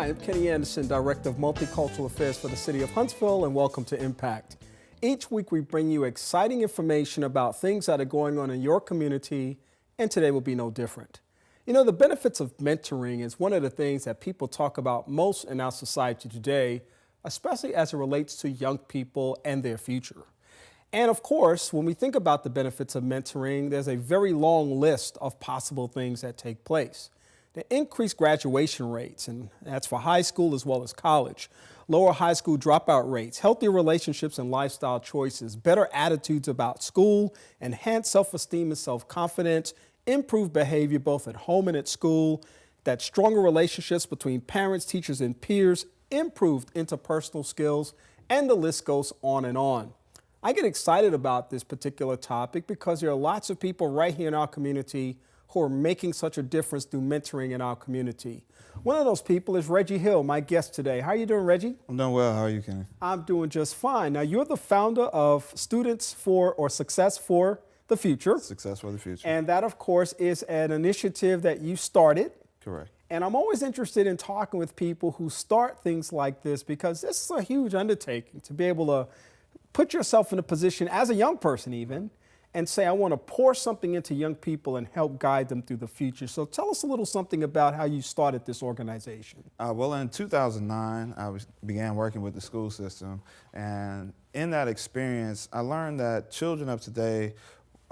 Hi, I'm Kenny Anderson, Director of Multicultural Affairs for the City of Huntsville, and welcome to Impact. Each week we bring you exciting information about things that are going on in your community, and today will be no different. You know, the benefits of mentoring is one of the things that people talk about most in our society today, especially as it relates to young people and their future. And of course, when we think about the benefits of mentoring, there's a very long list of possible things that take place. The increased graduation rates, and that's for high school as well as college, lower high school dropout rates, healthier relationships and lifestyle choices, better attitudes about school, enhanced self-esteem and self-confidence, improved behavior both at home and at school, that stronger relationships between parents, teachers, and peers, improved interpersonal skills, and the list goes on and on. I get excited about this particular topic because there are lots of people right here in our community who are making such a difference through mentoring in our community. One of those people is Reggie Hill, my guest today. How are you doing, Reggie? I'm doing well. How are you, Kenny? I'm doing just fine. Now, you're the founder of Students for, or Success for the Future. Success for the Future. And that, of course, is an initiative that you started. Correct. And I'm always interested in talking with people who start things like this because this is a huge undertaking to be able to put yourself in a position as a young person even and say, I want to pour something into young people and help guide them through the future. So tell us a little something about how you started this organization. Well, in 2009, I began working with the school system. And in that experience, I learned that children of today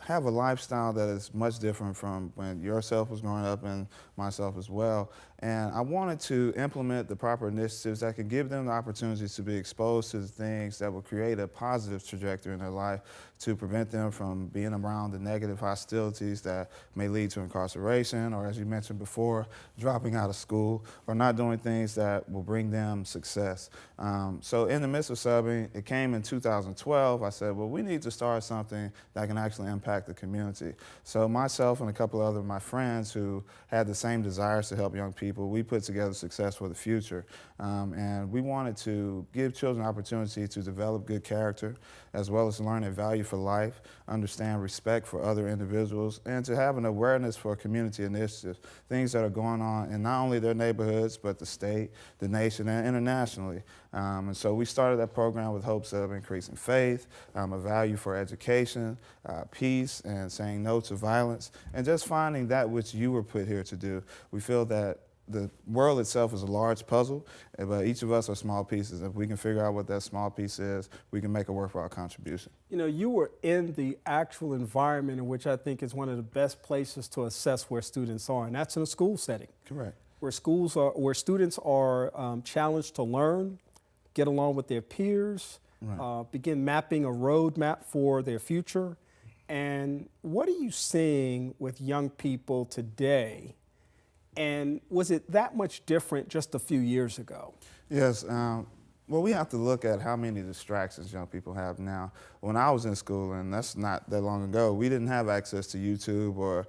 have a lifestyle that is much different from when yourself was growing up and myself as well. And I wanted to implement the proper initiatives that could give them the opportunities to be exposed to the things that will create a positive trajectory in their life to prevent them from being around the negative hostilities that may lead to incarceration or, as you mentioned before, dropping out of school or not doing things that will bring them success. So in the midst of subbing, it came in 2012. I said, well, we need to start something that can actually impact the community. So myself and a couple of my friends who had the same desires to help young people, we put together Success for the Future. And we wanted to give children opportunity to develop good character, as well as learn a value for life, understand respect for other individuals, and to have an awareness for community initiatives, things that are going on in not only their neighborhoods, but the state, the nation, and internationally. And so we started that program with hopes of increasing faith, a value for education, peace, and saying no to violence, and just finding that which you were put here to do. We feel that the world itself is a large puzzle, but each of us are small pieces. If we can figure out what that small piece is, we can make a worthwhile contribution. You know, you were in the actual environment in which I think is one of the best places to assess where students are, and that's in a school setting. Correct. Where students are challenged to learn, get along with their peers, right. Begin mapping a roadmap for their future. And what are you seeing with young people today? And was it that much different just a few years ago? Yes. Well, we have to look at how many distractions young people have now. When I was in school, and that's not that long ago, we didn't have access to YouTube or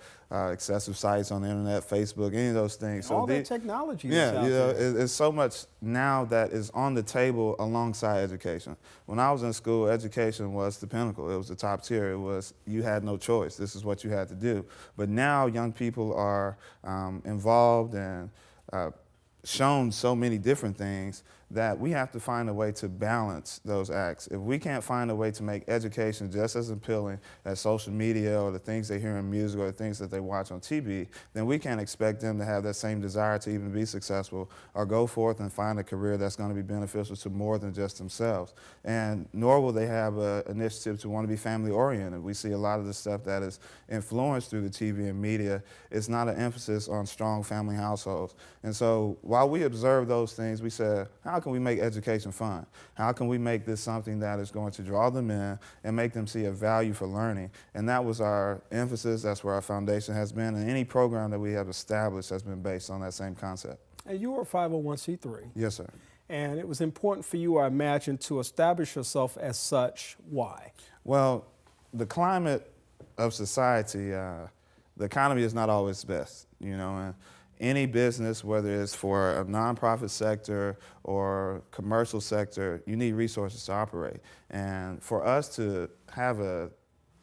excessive sites on the internet, Facebook, any of those things. So all that technology that's out there. It's so much now that is on the table alongside education. When I was in school, education was the pinnacle. It was the top tier. It was, you had no choice. This is what you had to do. But now young people are involved and shown so many different things that we have to find a way to balance those acts. If we can't find a way to make education just as appealing as social media or the things they hear in music or the things that they watch on TV, then we can't expect them to have that same desire to even be successful or go forth and find a career that's going to be beneficial to more than just themselves. And nor will they have an initiative to want to be family oriented. We see a lot of the stuff that is influenced through the TV and media. It's not an emphasis on strong family households. And so while we observe those things, we said, how can we make education fun? How can we make this something that is going to draw them in and make them see a value for learning? And that was our emphasis. That's where our foundation has been. And any program that we have established has been based on that same concept. And you were a 501c3. Yes, sir. And it was important for you, I imagine, to establish yourself as such. Why? Well, the climate of society, the economy is not always best, you know, and any business, whether it's for a nonprofit sector or commercial sector, you need resources to operate. And for us to have a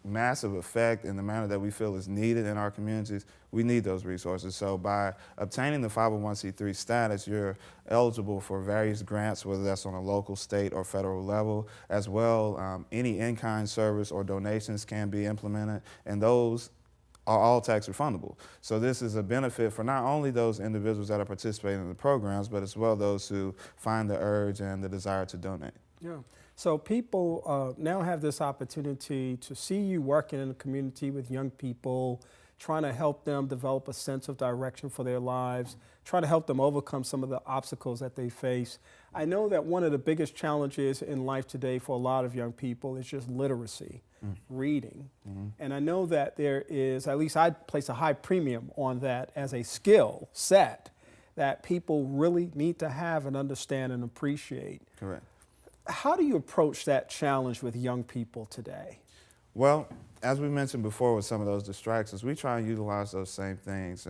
massive effect in the manner that we feel is needed in our communities, we need those resources. So by obtaining the 501c3 status, you're eligible for various grants, whether that's on a local, state, or federal level. As well, any in-kind service or donations can be implemented, and those are all tax refundable. So this is a benefit for not only those individuals that are participating in the programs, but as well those who find the urge and the desire to donate. Yeah. So people now have this opportunity to see you working in the community with young people, trying to help them develop a sense of direction for their lives, trying to help them overcome some of the obstacles that they face. I know that one of the biggest challenges in life today for a lot of young people is just literacy, reading. And I know that there is, at least I place a high premium on that as a skill set that people really need to have and understand and appreciate. Correct. How do you approach that challenge with young people today? Well, as we mentioned before with some of those distractions, we try and utilize those same things.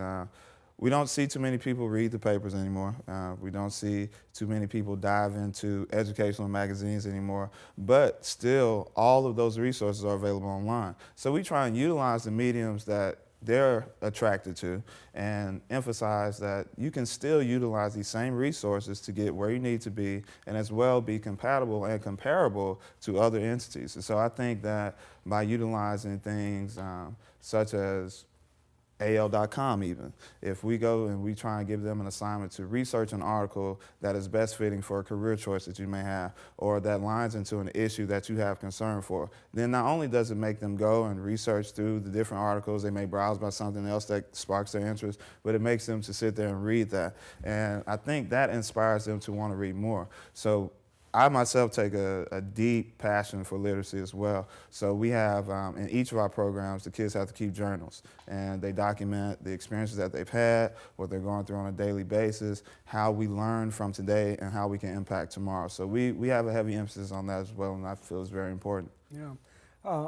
We don't see too many people read the papers anymore. We don't see too many people dive into educational magazines anymore, but still all of those resources are available online. So we try and utilize the mediums that they're attracted to and emphasize that you can still utilize these same resources to get where you need to be and as well be compatible and comparable to other entities. And so I think that by utilizing things such as AL.com even, if we go and we try and give them an assignment to research an article that is best fitting for a career choice that you may have or that lines into an issue that you have concern for, then not only does it make them go and research through the different articles, they may browse by something else that sparks their interest, but it makes them to sit there and read that. And I think that inspires them to want to read more. So I myself take a deep passion for literacy as well. So we have, in each of our programs, the kids have to keep journals, and they document the experiences that they've had, what they're going through on a daily basis, how we learn from today, and how we can impact tomorrow. So we have a heavy emphasis on that as well, and I feel it's very important. Yeah.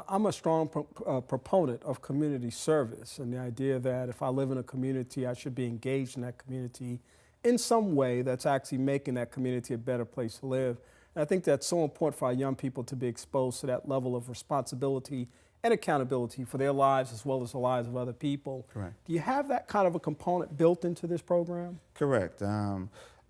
I'm a strong proponent of community service and the idea that if I live in a community, I should be engaged in that community in some way that's actually making that community a better place to live. And I think that's so important for our young people to be exposed to that level of responsibility and accountability for their lives as well as the lives of other people. Correct. Do you have that kind of a component built into this program? Correct.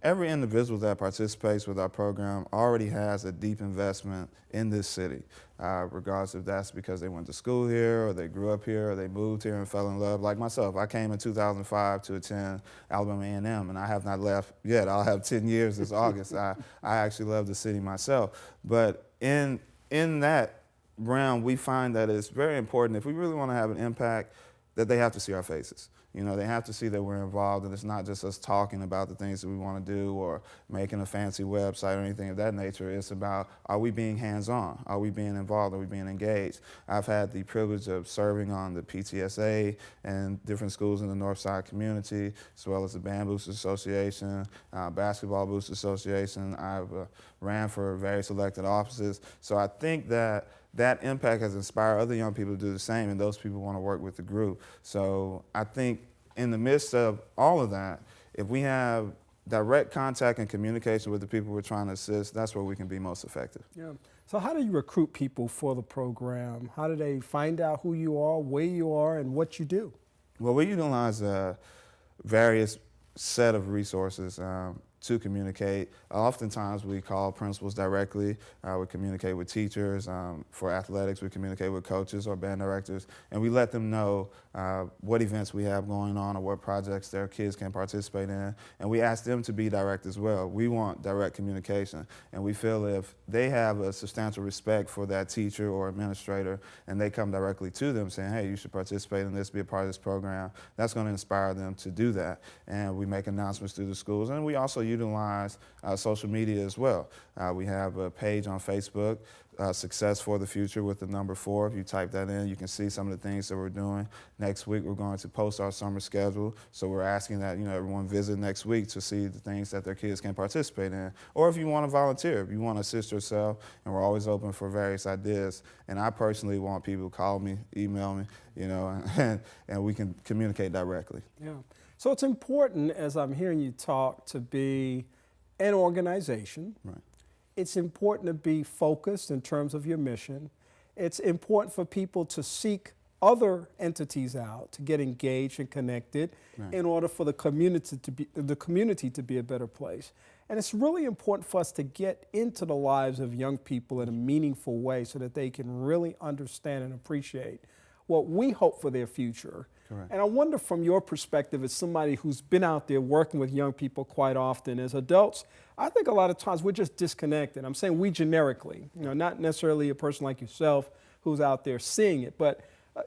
Every individual that participates with our program already has a deep investment in this city, regardless if that's because they went to school here or they grew up here or they moved here and fell in love. Like myself, I came in 2005 to attend Alabama A&M, and I have not left yet. I'll have 10 years this August. I actually love the city myself. But in that realm, we find that it's very important, if we really want to have an impact, that they have to see our faces. You know, they have to see that we're involved, and it's not just us talking about the things that we want to do or making a fancy website or anything of that nature. It's about, are we being hands-on? Are we being involved? Are we being engaged? I've had the privilege of serving on the PTSA and different schools in the Northside community, as well as the Band Boosters Association, Basketball Boosters Association. I've ran for various elected offices. So I think that that impact has inspired other young people to do the same, and those people want to work with the group. So I think in the midst of all of that, if we have direct contact and communication with the people we're trying to assist, that's where we can be most effective. Yeah. So how do you recruit people for the program? How do they find out who you are, where you are, and what you do? Well, we utilize various set of resources to communicate. Oftentimes we call principals directly, we communicate with teachers. For athletics, we communicate with coaches or band directors, and we let them know what events we have going on or what projects their kids can participate in, and we ask them to be direct as well. We want direct communication, and we feel if they have a substantial respect for that teacher or administrator and they come directly to them saying, hey, you should participate in this, be a part of this program, that's going to inspire them to do that. And we make announcements through the schools, and we also utilize social media as well. We have a page on Facebook, Success for the Future with the number 4. If you type that in, you can see some of the things that we're doing. Next week, we're going to post our summer schedule. So we're asking that everyone visit next week to see the things that their kids can participate in. Or if you want to volunteer, if you want to assist yourself, and we're always open for various ideas. And I personally want people to call me, email me, and we can communicate directly. Yeah. So it's important, as I'm hearing you talk, to be an organization. Right. It's important to be focused in terms of your mission. it's important for people to seek other entities out to get engaged and connected in order for the community to be a better place. And it's really important for us to get into the lives of young people in a meaningful way so that they can really understand and appreciate what we hope for their future. Correct. And I wonder, from your perspective as somebody who's been out there working with young people quite often, as adults, I think a lot of times we're just disconnected. I'm saying we generically, not necessarily a person like yourself who's out there seeing it, but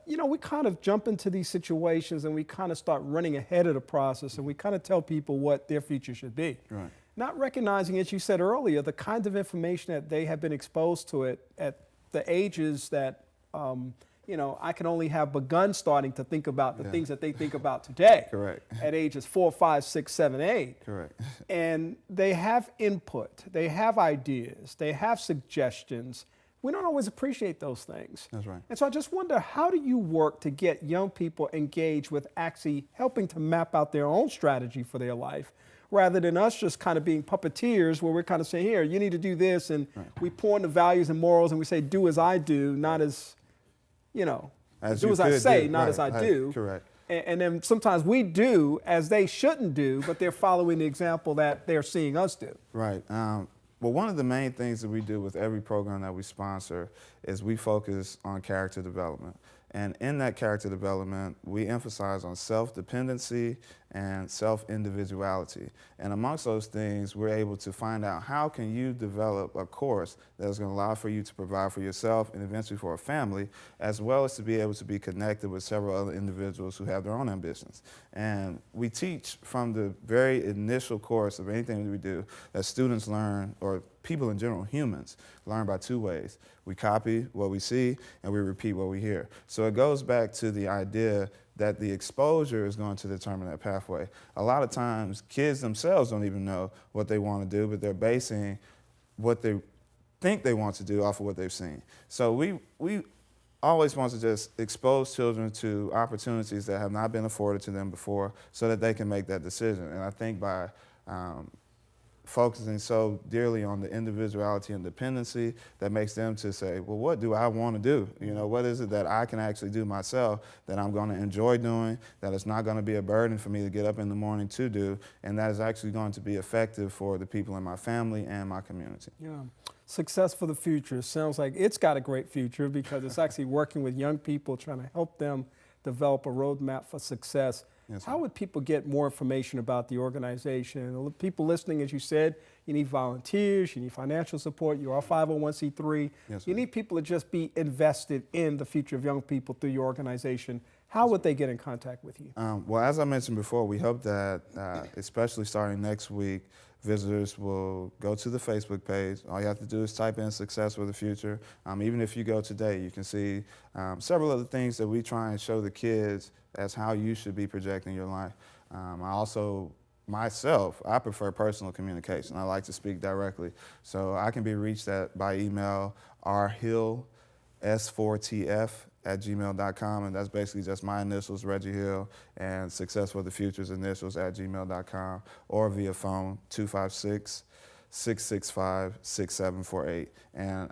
we kind of jump into these situations and we kind of start running ahead of the process and we kind of tell people what their future should be. Right. Not recognizing, as you said earlier, the kinds of information that they have been exposed to it at the ages that, I can only have begun starting to think about the things that they think about today. Correct. At ages 4, 5, 6, 7, 8. Correct. And they have input, they have ideas, they have suggestions. We don't always appreciate those things. That's right. And so I just wonder, how do you work to get young people engaged with actually helping to map out their own strategy for their life, rather than us just kind of being puppeteers where we're kind of saying, here, you need to do this, and we pour in the values and morals and we say, do as I do, not as, do as I say, not as I do. Correct. And then sometimes we do as they shouldn't do, but they're following the example that they're seeing us do. Right. Well, one of the main things that we do with every program that we sponsor is we focus on character development. And in that character development, we emphasize on self-dependency and self-individuality. And amongst those things, we're able to find out how can you develop a course that is going to allow for you to provide for yourself and eventually for a family, as well as to be able to be connected with several other individuals who have their own ambitions. And we teach from the very initial course of anything that we do that students learn, or people in general, humans, learn by two ways. We copy what we see and we repeat what we hear. So it goes back to the idea that the exposure is going to determine that pathway. A lot of times kids themselves don't even know what they want to do, but they're basing what they think they want to do off of what they've seen. So we always want to just expose children to opportunities that have not been afforded to them before so that they can make that decision. And I think by focusing so dearly on the individuality and dependency, that makes them to say, well, what do I want to do? What is it that I can actually do myself that I'm going to enjoy doing, that it's not going to be a burden for me to get up in the morning to do, and that is actually going to be effective for the people in my family and my community. Yeah. Success for the future. Sounds like it's got a great future because it's actually working with young people, trying to help them develop a roadmap for success. Yes, how would people get more information about the organization? People listening, as you said, you need volunteers, you need financial support, you're a 501c3. Yes, you need people to just be invested in the future of young people through your organization. How would they get in contact with you? Well, as I mentioned before, we hope that, especially starting next week, visitors will go to the Facebook page. All you have to do is type in Success for the Future. Even if you go today, you can see several other things that we try and show the kids as how you should be projecting your life. I prefer personal communication. I like to speak directly. So I can be reached by email, rhillS4tf@gmail.com, and that's basically just my initials, Reggie Hill, and Success for the Future's initials @gmail.com, or via phone, 256-665-6748. And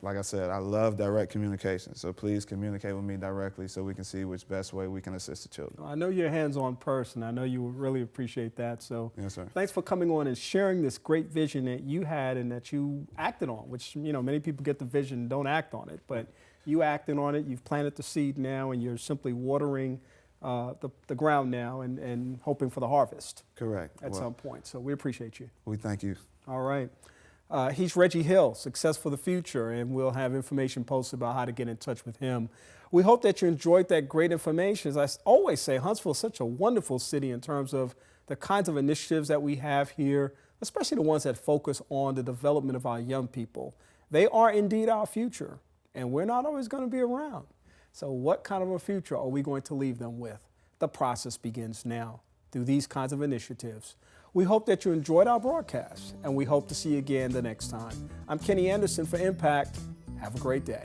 like I said, I love direct communication, so please communicate with me directly so we can see which best way we can assist the children. I know you're a hands-on person. I know you would really appreciate that. So yes, sir. Thanks for coming on and sharing this great vision that you had and that you acted on, which, many people get the vision and don't act on it, but you acted on it, you've planted the seed now, and you're simply watering the ground now and hoping for the harvest. Correct. At some point. So we appreciate you. We thank you. All right. He's Reggie Hill, Success for the Future, and we'll have information posted about how to get in touch with him. We hope that you enjoyed that great information. As I always say, Huntsville is such a wonderful city in terms of the kinds of initiatives that we have here, especially the ones that focus on the development of our young people. They are indeed our future, and we're not always going to be around. So what kind of a future are we going to leave them with? The process begins now through these kinds of initiatives. We hope that you enjoyed our broadcast, and we hope to see you again the next time. I'm Kenny Anderson for Impact. Have a great day.